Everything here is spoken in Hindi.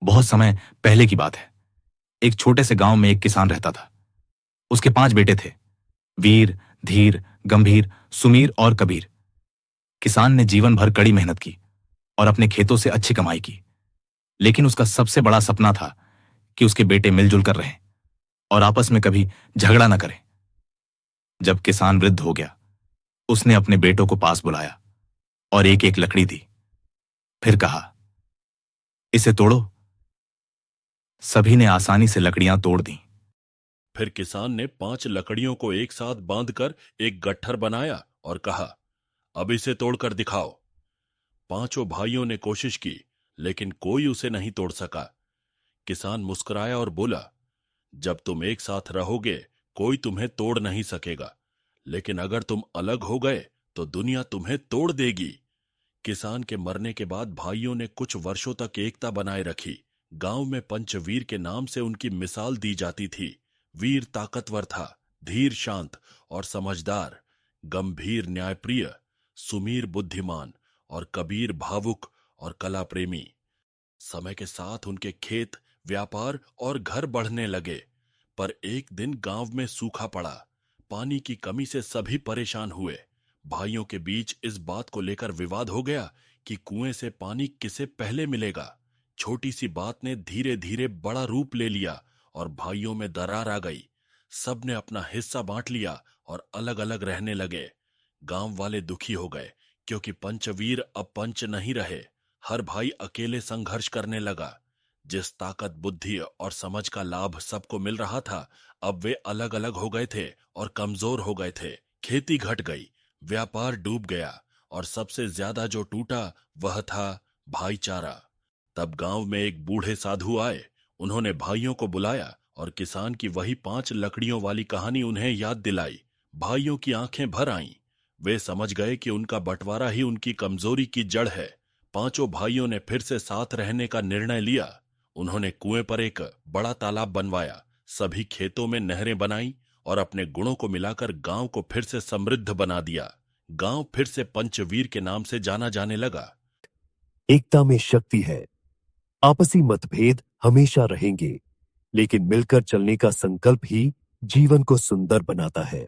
बहुत समय पहले की बात है। एक छोटे से गांव में एक किसान रहता था। उसके 5 बेटे थे, वीर, धीर, गंभीर, सुमीर और कबीर। किसान ने जीवन भर कड़ी मेहनत की और अपने खेतों से अच्छी कमाई की, लेकिन उसका सबसे बड़ा सपना था कि उसके बेटे मिलजुल कर रहें और आपस में कभी झगड़ा न करें। जब किसान वृद्ध हो गया, उसने अपने बेटों को पास बुलाया और एक एक लकड़ी दी। फिर कहा, इसे तोड़ो। सभी ने आसानी से लकड़ियां तोड़ दी। फिर किसान ने 5 लकड़ियों को एक साथ बांधकर एक गट्ठर बनाया और कहा, अब इसे तोड़कर दिखाओ। 5 भाइयों ने कोशिश की, लेकिन कोई उसे नहीं तोड़ सका। किसान मुस्कुराया और बोला, जब तुम एक साथ रहोगे कोई तुम्हें तोड़ नहीं सकेगा, लेकिन अगर तुम अलग हो गए तो दुनिया तुम्हें तोड़ देगी। किसान के मरने के बाद भाइयों ने कुछ वर्षों तक एकता बनाए रखी। गांव में पंचवीर के नाम से उनकी मिसाल दी जाती थी। वीर ताकतवर था, धीर शांत और समझदार, गंभीर न्यायप्रिय, सुमीर बुद्धिमान और कबीर भावुक और कला प्रेमी। समय के साथ उनके खेत, व्यापार और घर बढ़ने लगे, पर एक दिन गांव में सूखा पड़ा। पानी की कमी से सभी परेशान हुए। भाइयों के बीच इस बात को लेकर विवाद हो गया कि कुएं से पानी किसे पहले मिलेगा। छोटी सी बात ने धीरे धीरे बड़ा रूप ले लिया और भाइयों में दरार आ गई। सबने अपना हिस्सा बांट लिया और अलग अलग रहने लगे। गांव वाले दुखी हो गए, क्योंकि पंचवीर अब पंच नहीं रहे। हर भाई अकेले संघर्ष करने लगा। जिस ताकत, बुद्धि और समझ का लाभ सबको मिल रहा था, अब वे अलग अलग हो गए थे और कमजोर हो गए थे। खेती घट गई, व्यापार डूब गया और सबसे ज्यादा जो टूटा वह था भाईचारा। तब गांव में एक बूढ़े साधु आए। उन्होंने भाइयों को बुलाया और किसान की वही 5 लकड़ियों वाली कहानी उन्हें याद दिलाई। भाइयों की आंखें भर आईं। वे समझ गए कि उनका बंटवारा ही उनकी कमजोरी की जड़ है। 5 भाइयों ने फिर से साथ रहने का निर्णय लिया। उन्होंने कुएं पर एक बड़ा तालाब बनवाया, सभी खेतों में नहरें बनाई और अपने गुणों को मिलाकर गांव को फिर से समृद्ध बना दिया। गांव फिर से पंचवीर के नाम से जाना जाने लगा। एकता में शक्ति है। आपसी मतभेद हमेशा रहेंगे, लेकिन मिलकर चलने का संकल्प ही जीवन को सुंदर बनाता है।